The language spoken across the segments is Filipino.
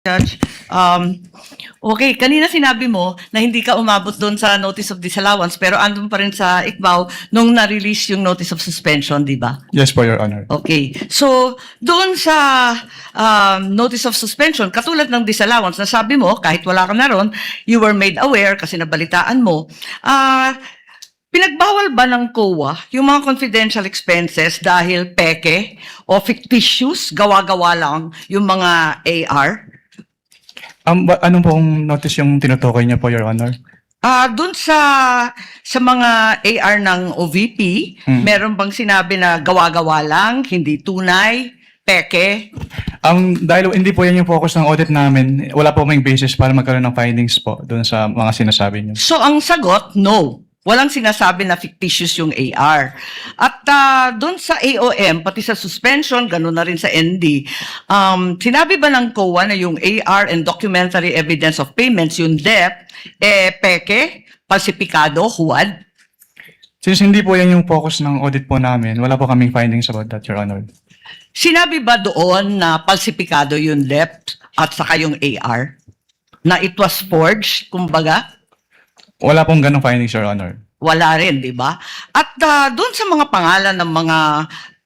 Judge, okay, kanina sinabi mo na hindi ka umabot doon sa notice of disallowance pero andun pa rin sa ICBAO nung na-release yung notice of suspension, di ba? Yes po, Your Honor. Okay. So, doon sa notice of suspension, katulad ng disallowance, nasabi mo, kahit wala ka na ron, you were made aware kasi nabalitaan mo, pinagbawal ba ng COA yung mga confidential expenses dahil peke o fictitious, gawa-gawa lang yung mga AR? Anong pong notice yung tinutukoy niya po, Your Honor? Doon sa mga AR ng OVP, meron bang sinabi na gawa-gawa lang, hindi tunay, peke? Dahil hindi po yan yung focus ng audit namin, wala po may basis para magkaroon ng findings po doon sa mga sinasabi niyo. So ang sagot, no. Walang sinasabi na fictitious yung AR. At doon sa AOM, pati sa suspension, gano'n na rin sa ND, sinabi ba ng COA na yung AR and documentary evidence of payments, yung DEP, peke, falsipikado, huwad? Since hindi po yan yung focus ng audit po namin, wala po kaming findings about that, Your Honor. Sinabi ba doon na falsipikado yung DEP at saka yung AR? Na it was forged, kumbaga? Wala pong ganong findings, Your Honor. Wala rin, di ba? At doon sa mga pangalan ng mga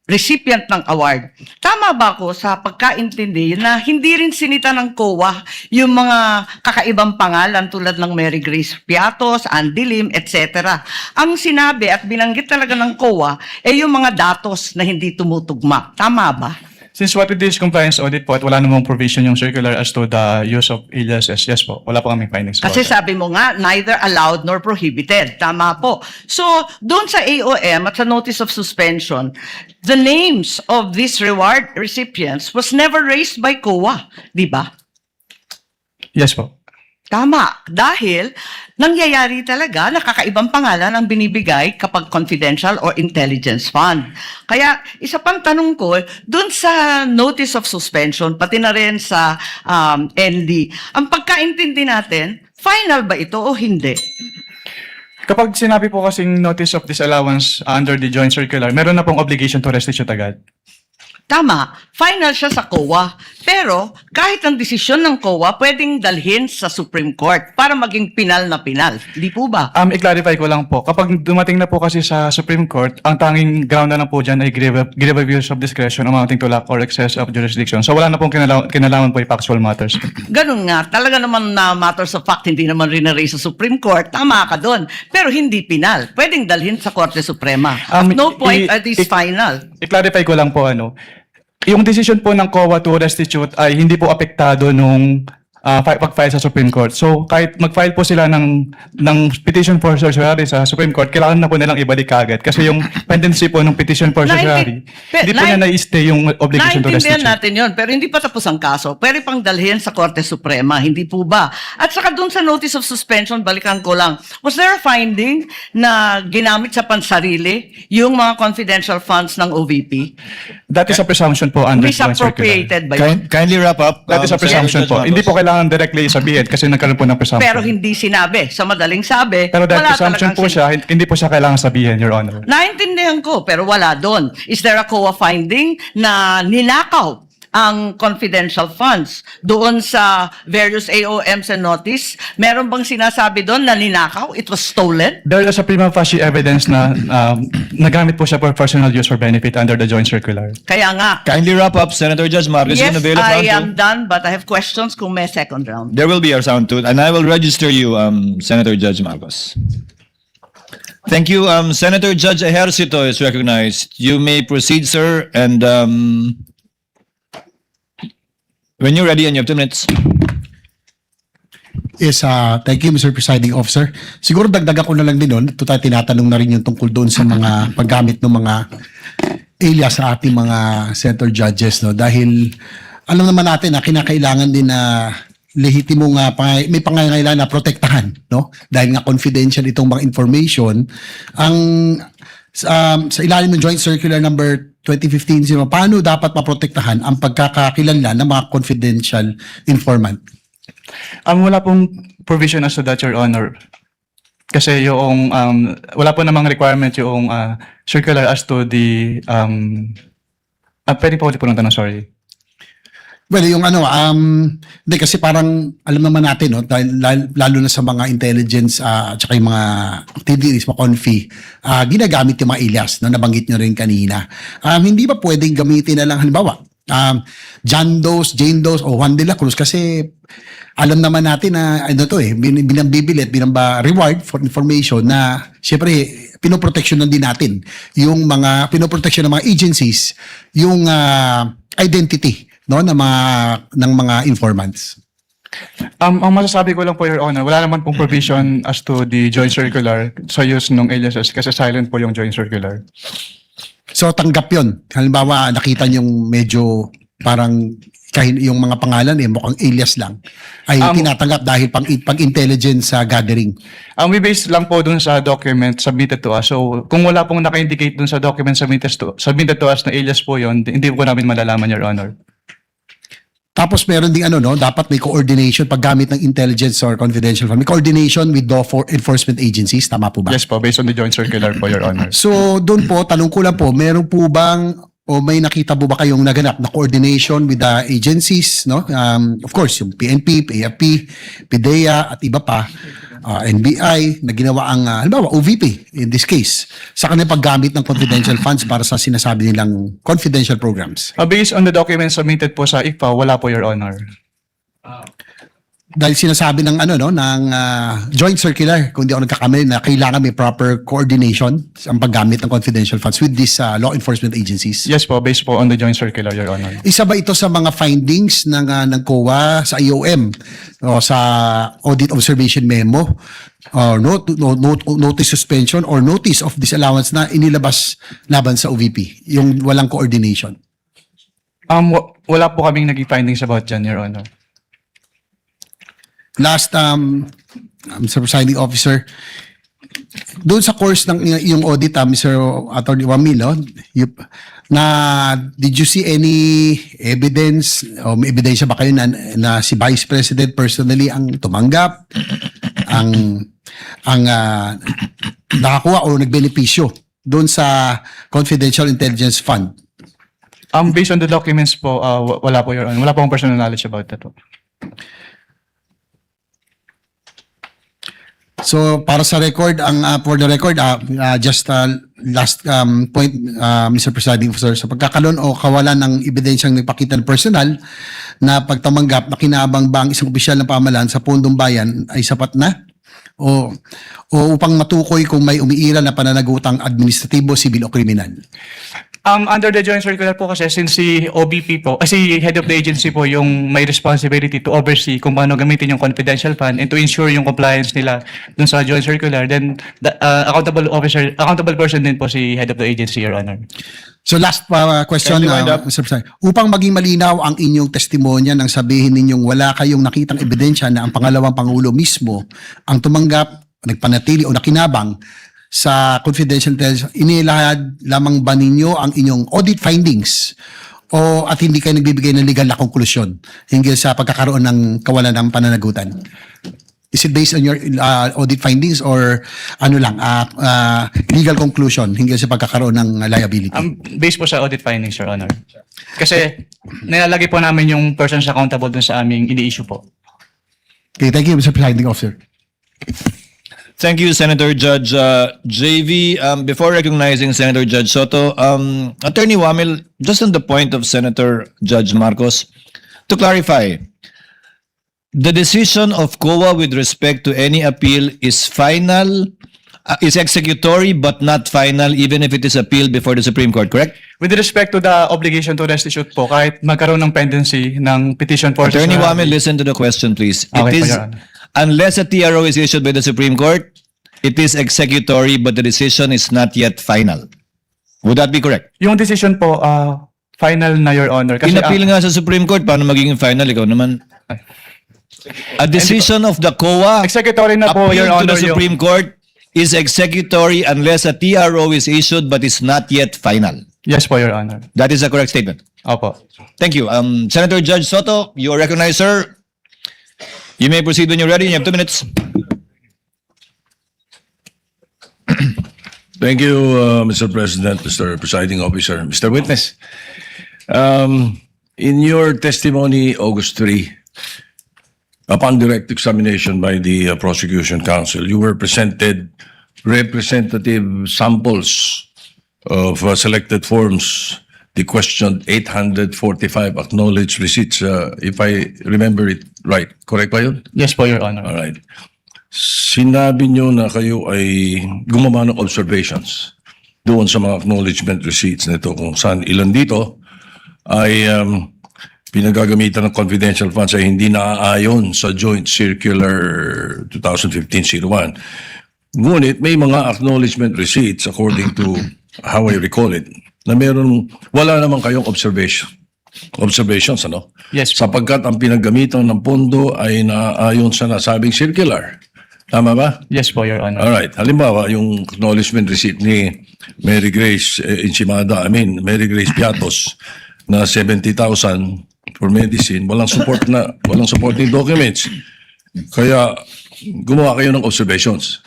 recipient ng award, tama ba ako sa pagkaintindi na hindi rin sinita ng COA yung mga kakaibang pangalan tulad ng Mary Grace Piatos, Andy Lim, etc. Ang sinabi at binanggit talaga ng COA ay yung mga datos na hindi tumutugma. Tama ba? Since what it is compliance audit po at wala namang provision yung circular as to the use of aliases, yes po, wala po kaming findings. Kasi sabi mo nga, neither allowed nor prohibited. Tama po. So, doon sa AOM at sa notice of suspension, the names of these reward recipients was never raised by COA. Di ba? Yes po. Tama. Dahil nangyayari talaga na kakaibang pangalan ang binibigay kapag confidential or intelligence fund. Kaya isa pang tanong ko, dun sa notice of suspension, pati na rin sa ND, ang pagkaintindi natin, final ba ito o hindi? Kapag sinabi po kasing notice of disallowance under the joint circular, meron na pong obligation to restitute agad. Tama, final siya sa COA. Pero kahit ang desisyon ng COA, pwedeng dalhin sa Supreme Court para maging pinal na pinal. Di po ba? I-clarify ko lang po. Kapag dumating na po kasi sa Supreme Court, ang tanging ground na lang po dyan ay grave abuse of discretion amounting to lack or excess of jurisdiction. So wala na pong kinalaman po yung factual matters. Ganun nga, talaga naman na matters of fact, hindi naman rin-raise sa Supreme Court. Tama ka doon. Pero hindi pinal. Pwedeng dalhin sa Korte Suprema. At no point at this final. I-clarify ko lang po yung decision po ng COA to restitute ay hindi po apektado nung pag-file sa Supreme Court. So kahit mag-file po sila ng petition for certiorari sa Supreme Court, kailangan na po nilang ibalik agad. Kasi yung pendency po ng petition for certiorari, hindi po na na-stay yung obligation to restitute. Naintindihan natin yun, pero hindi pa tapos ang kaso. Pwede pang dalhin sa Korte Suprema, hindi po ba? At saka dun sa notice of suspension, balikan ko lang, was there a finding na ginamit sa pansarili yung mga confidential funds ng OVP? That is a presumption po under joint circular. Misappropriated ba yun? Kindly wrap up. That is a presumption po. Hindi po kailangan directly sabihin kasi nagkaroon po ng presumption. Pero hindi sinabi. Sa madaling sabi, Pero dahil wala presumption po siya, hindi po siya kailangan sabihin, Your Honor. Naintindihan ko, pero wala doon. Is there a COA finding na ninakaw ang confidential funds doon sa various AOMs and notice? Meron bang sinasabi doon na ninakaw? It was stolen? There is a prima facie evidence na nagamit po siya for personal use for benefit under the joint circular. Kaya nga. Kindly wrap up, Senator Judge Marcos. Yes, Avail of I round am two. done, but I have questions kung may second round. There will be a round two, and I will register you, Senator Judge Marcos. Thank you. Senator Judge Ejercito is recognized. You may proceed, sir, and when you're ready, and you have 2 minutes. Yes, thank you, Mr. Presiding Officer. Siguro dagdagan ko na lang din nun. Ito tayo tinatanong na rin yung tungkol doon sa mga paggamit ng mga alias sa ating mga senator judges. No? Dahil alam naman natin na kinakailangan din na lehitimong may pangangailangan na protektahan. No? Dahil nga confidential itong mga information. Ang sa ilalim ng Joint Circular number 2015, paano dapat maprotektahan ang pagkakakilanlan ng mga confidential informant? Wala pong provision as to that, Your Honor. Kasi yung, wala po namang requirement yung circular as to the, pwede po ulit po ng tanong, sorry. Well, yung ano, hindi kasi parang alam naman natin, no, dahil lalo na sa mga intelligence at saka yung mga activities, mga confi, ginagamit yung mga alias na nabanggit nyo rin kanina. Hindi ba pwedeng gamitin na lang, halimbawa, John Does, Jane Does, o Juan de la Cruz kasi alam naman natin na ano to binambibili at reward for information na syempre pinoproteksyonan din natin yung mga pinoproteksyon ng mga agencies yung identity no ng mga informants. Ang masasabi ko lang po, Your Honor, wala naman pong provision as to the joint circular sa use ng aliases kasi silent po yung joint circular. So tanggap 'yon. Halimbawa nakita niyo medyo parang kahit yung mga pangalan mukhang alias lang ay tinatanggap dahil pag intelligence gathering. We base lang po dun sa document submitted to us. So, kung wala pong naka-indicate dun sa document submitted to us na alias po yun, hindi po namin malalaman, Your Honor. Tapos meron ding dapat may coordination paggamit ng intelligence or confidential fund. May coordination with law enforcement agencies, tama po ba? Yes po, based on the joint circular po, Your Honor. So doon po, tanong ko lang po, meron po bang o may nakita po ba kayong naganap na coordination with the agencies, no? Of course, yung PNP, AFP, PDEA at iba pa, NBI na ginawa ang halimbawa OVP in this case sa kanilang paggamit ng confidential funds para sa sinasabi nilang confidential programs. Based on the documents submitted po sa ICFA, wala po, Your Honor. Dahil sinasabi ng ng joint circular, kung di ako nagkakamali, na kailangan may proper coordination ang paggamit ng confidential funds with these law enforcement agencies. Yes po, based po on the joint circular, Your Honor. Isa ba ito sa mga findings ng COA sa IOM o sa audit observation memo or notice suspension or notice of disallowance na inilabas laban sa OVP, yung walang coordination? Wala po kaming naging findings about dyan, Your Honor. Last, Mr. Presiding Officer, doon sa course ng yung audit, Mr. Attorney Wamilo, did you see any evidence o may ebidensya ba kayo na si Vice President personally ang tumanggap, ang nakakuha o nagbenepisyo doon sa Confidential Intelligence Fund? Based on the documents po, wala po, Your Honor. Wala po akong personal knowledge about that po. So para sa record, for the record, just last point, Mr. Presiding Officer, sa pagkakaroon o kawalan ng ebidensyang nagpakita ng personal na pagtamanggap na kinabang ba ang isang opisyal ng pamahalaan sa pundong bayan ay sapat na? O upang matukoy kung may umiiral na pananagutang administratibo, sibil o kriminal? Under the joint circular po kasi since si OBP po, si head of the agency po yung may responsibility to oversee kung paano gamitin yung confidential fund and to ensure yung compliance nila dun sa joint circular, then the accountable person din po si head of the agency, Your Honor. So last question, Can you wind up? Mr. President. Upang maging malinaw ang inyong testimonya nang sabihin ninyong wala kayong nakitang ebidensya na ang pangalawang Pangulo mismo ang tumanggap, nagpanatili o nakinabang sa confidential intelligence, inilahad lamang ba ninyo ang inyong audit findings o at hindi kayo nagbibigay ng legal na konklusyon hinggil sa pagkakaroon ng kawalan ng pananagutan? Is it based on your audit findings or legal conclusion hinggil sa pagkakaroon ng liability? Based po sa audit findings, Your Honor. Kasi nilalagay po namin yung persons accountable dun sa aming ini-issue po. Okay, thank you, Mr. Presiding Officer. Thank you, Senator Judge JV. Before recognizing Senator Judge Soto, Attorney Wamil, just on the point of Senator Judge Marcos, to clarify, the decision of COA with respect to any appeal is final, is executory but not final even if it is appealed before the Supreme Court, correct? With respect to the obligation to restitute po, kahit magkaroon ng pendency ng petition for Attorney Wamil, listen to the question, please. Okay, It is, Your Honor. unless a TRO is issued by the Supreme Court, it is executory but the decision is not yet final. Would that be correct? Yung decision po, final na, Your Honor. Kasi, Inappeal nga sa Supreme Court, paano magiging final? Ikaw naman. A decision of the COA executory na po, Your appealed to Honor. the Supreme Court is executory unless a TRO is issued but is not yet final. Yes po, Your Honor. That is a correct statement. Opo. Thank you. Senator Judge Soto, you are recognized, sir. You may proceed when you're ready. You have 2 minutes. Thank you, Mr. President, Mr. Presiding Officer, Mr. Witness. In your testimony, August 3, upon direct examination by the prosecution counsel, you were presented representative samples of selected forms. The question 845 acknowledged receipts, if I remember it right. Correct ba yun? Yes po, Your Honor. All right. Sinabi nyo na kayo ay gumawa ng observations doon sa mga acknowledgement receipts nito kung saan ilan dito ay pinagagamitan ng confidential funds ay hindi naaayon sa Joint Circular 2015-01. Ngunit may mga acknowledgement receipts according to how I recall it na wala naman kayong observations, ano? Yes po. Sapagkat ang pinaggamitan ng pondo ay naaayon sa nasabing circular. Tama ba? Yes po, Your Honor. Alright. Halimbawa, yung acknowledgement receipt ni Mary Grace Mary Grace Piatos na 70,000 for medicine, walang supporting documents. Kaya gumawa kayo ng observations.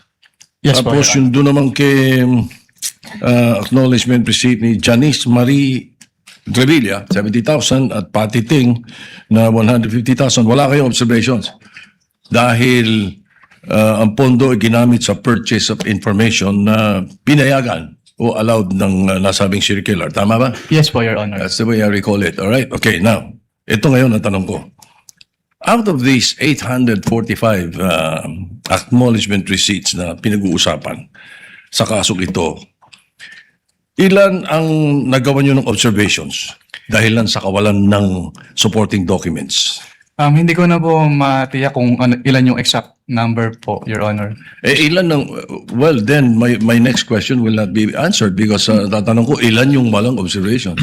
Yes po, Tapos Your Honor. yung doon naman kay acknowledgement receipt ni Janice Marie Trevilla, 70,000 at Patty Ting na 150,000, wala kayong observations. Dahil ang pondo ay ginamit sa purchase of information na pinayagan o allowed ng nasabing circular. Tama ba? Yes po, Your Honor. That's the way I recall it. All right? Okay, now, ito ngayon ang tanong ko. Out of these 845 acknowledgement receipts na pinag-uusapan sa kasong ito, ilan ang nagawa nyo ng observations dahilan sa kawalan ng supporting documents? Hindi ko na po matiyak kung ilan yung exact number po, Your Honor. Ilan ng, well, then my next question will not be answered because tatanong ko, ilan yung walang observations?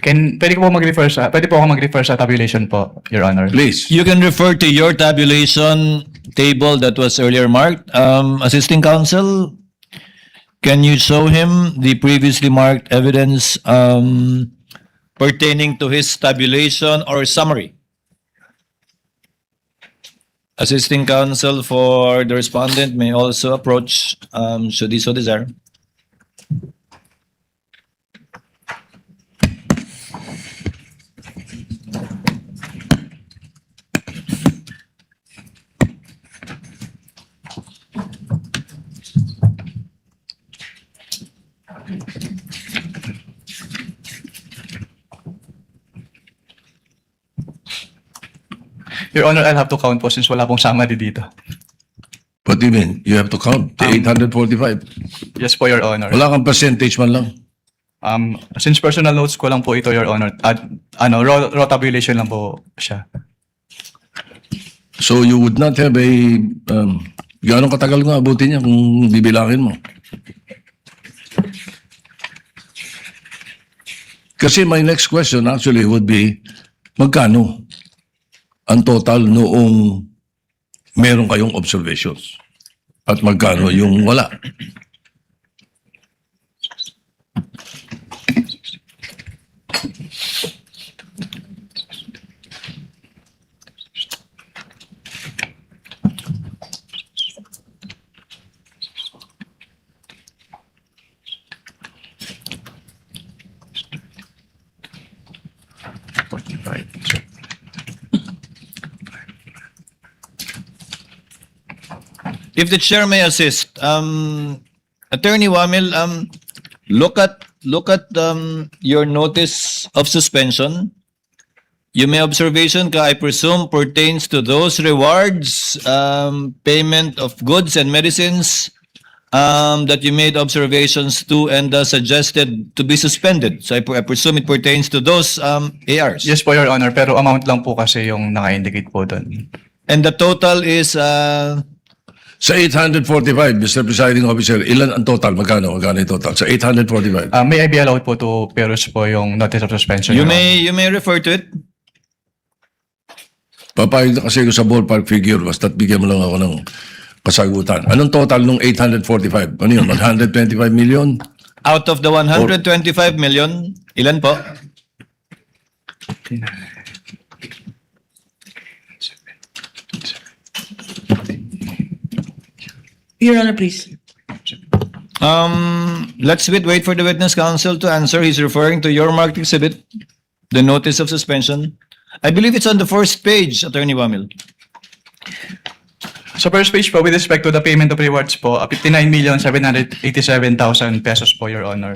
Pwede po ako mag-refer sa tabulation po, Your Honor. Please. You can refer to your tabulation table that was earlier marked. Assisting counsel, can you show him the previously marked evidence pertaining to his tabulation or summary? Assisting counsel for the respondent may also approach, should he so desire. Your Honor, I'll have to count po since wala pong summary dito. What do you mean? You have to count the 845. Yes po, Your Honor. Wala kang percentage man lang. Since personal notes ko lang po ito, Your Honor, at raw tabulation lang po siya. So you would not have a, gano'ng katagal nga abutin niya kung bibilangin mo? Kasi my next question actually would be, magkano ang total noong meron kayong observations? At magkano yung wala? If the chair may assist, Attorney Wamil, look at your notice of suspension. You may observation ka, I presume, pertains to those rewards, payment of goods and medicines that you made observations to and suggested to be suspended. So I presume it pertains to those ARs. Yes po, Your Honor, pero amount lang po kasi yung naka-indicate po doon. And the total is Sa 845, Mr. Presiding Officer, ilan ang total? Magkano yung total? Sa 845? May I be allowed po to peruse po yung notice of suspension? you Your Honor? may refer to it. Papayag na kasi ko sa ballpark figure, basta't bigyan mo lang ako ng kasagutan. Anong total nung 845? Ano yun? 125 million? Out of the 125 million, ilan po? Your Honor, please. Let's wait for the witness counsel to answer. He's referring to your marked exhibit, the notice of suspension. I believe it's on the first page, Attorney Wamil. Sa first page po, with respect to the payment of rewards po, 59,787,000 pesos po, Your Honor.